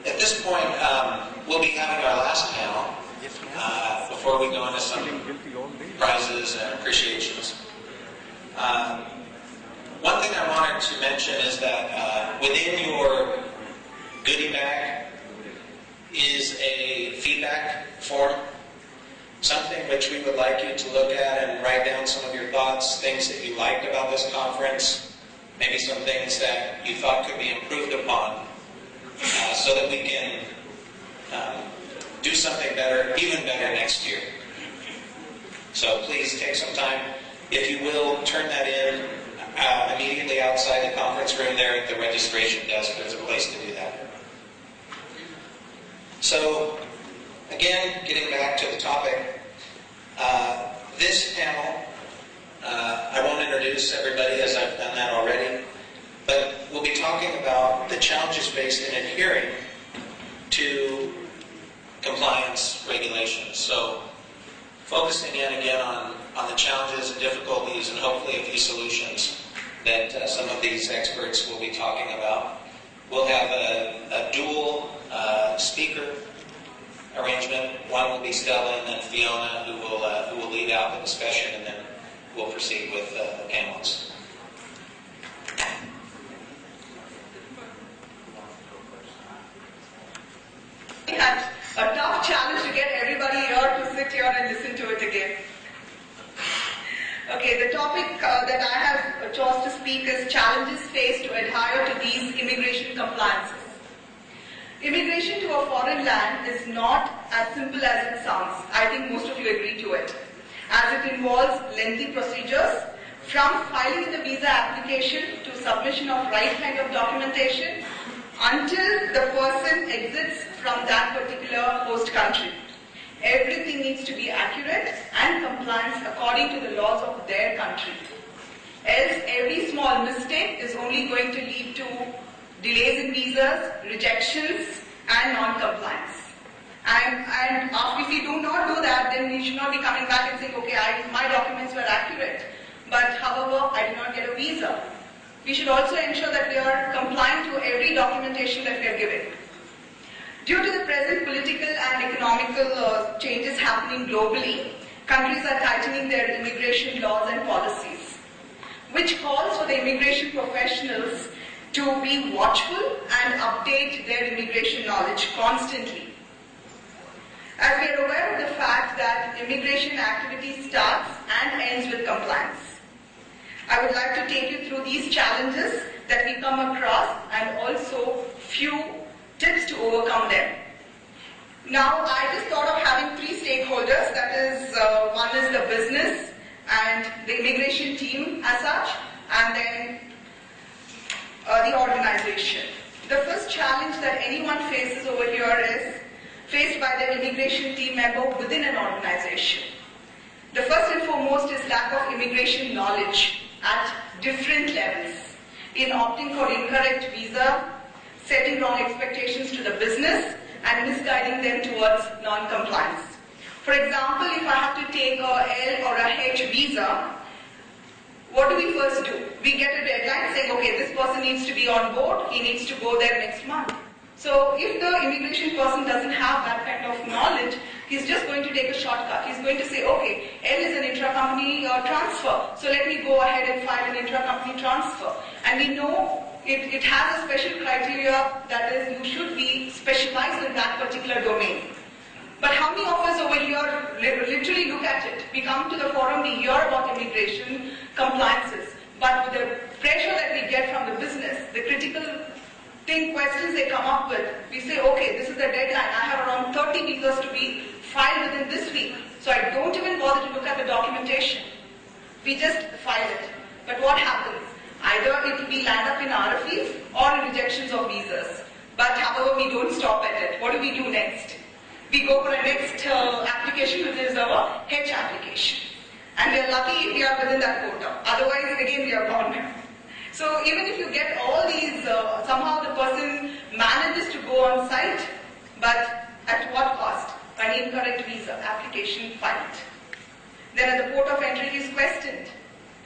At this point, we'll be having our last panel before we go into some prizes and appreciations. One thing I wanted to mention is that within your goodie bag is a feedback form, something which we would like you to look at and write down some of your thoughts, things that you liked about this conference, maybe some things that you thought could be improved upon, so that we can do something better, even better next year. So please take some time. If you will, turn that in immediately outside the conference room there at the registration desk. There's a place to do that. So, again, getting back to the topic, this panel, I won't introduce everybody as I've done that already, but we'll be talking about the challenges faced in adhering to compliance regulations. So, focusing in again on the challenges and difficulties and hopefully a few solutions that some of these experts will be talking about. We'll have a dual speaker arrangement. One will be Stella and then Fiona, who will lead out the discussion, and then we'll proceed with the panelists. We had a tough challenge to get everybody here to sit here and listen to it again. Okay, the topic that I have chose to speak is challenges faced to adhere to these immigration compliances. Immigration to a foreign land is not as simple as it sounds. I think most of you agree to it, as it involves lengthy procedures from filing the visa application to submission of right kind of documentation until the person exits from that particular host country. Everything needs to be accurate and compliant according to the laws of their country. Else, every small mistake is only going to lead to delays in visas, rejections, and non-compliance. And if we do not do that, then we should not be coming back and saying, okay, my documents were accurate, but however, I did not get a visa. We should also ensure that we are compliant to every documentation that we are giving. Due to the present political and economical changes happening globally, countries are tightening their immigration laws and policies, which calls for the immigration professionals to be watchful and update their immigration knowledge constantly. As we are aware of the fact that immigration activity starts and ends with compliance, I would like to take you through these challenges that we come across and also few tips to overcome them. Now, I just thought of having three stakeholders, that is, one is the business and the immigration team as such, and then the organization. The first challenge that anyone faces over here is faced by the immigration team member within an organization. The first and foremost is lack of immigration knowledge at different levels in opting for incorrect visa, setting wrong expectations to the business, and misguiding them towards non-compliance. For example, if I have to take a L or a H visa, what do we first do? We get a deadline saying, okay, this person needs to be on board, he needs to go there next month. So if the immigration person doesn't have that kind of knowledge, he's just going to take a shortcut. He's going to say, okay, L is an intra-company transfer, so let me go ahead and file an intra-company transfer. And we know it has a special criteria, that is, you should be specialized in that particular domain. But how many of us over here literally look at it? We come to the forum, we hear about immigration compliances, but with the pressure that we get from the business, the critical questions they come up with, we say, okay, this is the deadline, I have around 30 visas to be filed within this week, so I don't even bother to look at the documentation. We just file it. But what happens? Either it will be land up in RFEs or in rejections of visas. But however, we don't stop at it. What do we do next? We go for a next application, which is our H application. And we are lucky if we are within that quota. Otherwise, again, we are gone. So even if you get all these, somehow the person manages to go on site, but at what cost? An incorrect visa application filed. Then at the port of entry is questioned,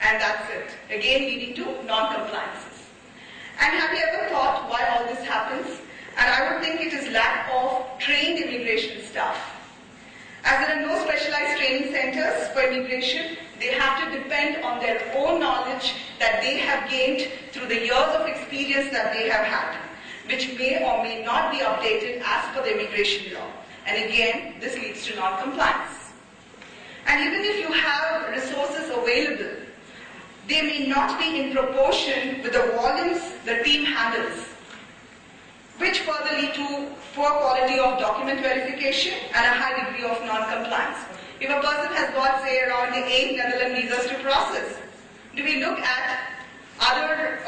and that's it. Again leading to non-compliances. And have you ever thought why all this happens? And I their own knowledge that they have gained through the years of experience that they have had, which may or may not be updated as per the immigration law. And again, this leads to non-compliance. And even if you have resources available, they may not be in proportion with the volumes the team handles, which further lead to poor quality of document verification and a high degree of non-compliance. If a person has got, say, around 8 Netherlands visas to process, do we look at other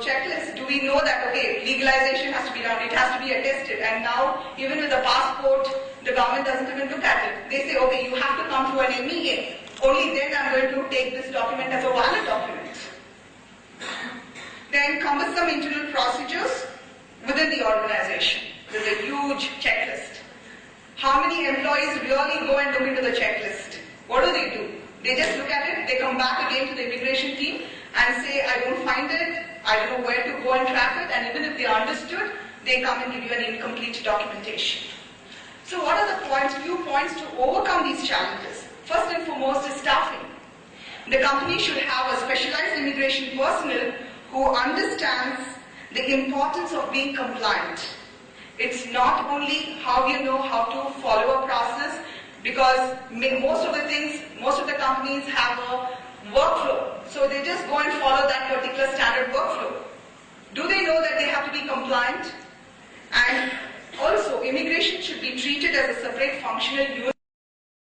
checklists? Do we know that, okay, legalization has to be done, it has to be attested, and now even with the passport, the government doesn't even look at it. They say, okay, you have to come through an MEA. Only then I'm going to take this document as a valid document. Then cumbersome internal procedures within the organization. There's a huge checklist. How many employees really go and look into the checklist? What do? They just look at it, they come back again to the immigration team and say, I don't find it, I don't know where to go and track it, and even if they understood, they come and give you an incomplete documentation. So what are the few points to overcome these challenges? First and foremost is staffing. The company should have a specialized immigration personnel who understands the importance of being compliant. It's not only how you know how to follow a process, because most of the companies have a workflow. So they just go and follow that particular standard workflow. Do they know that they have to be compliant? And also, immigration should be treated as a separate functional unit.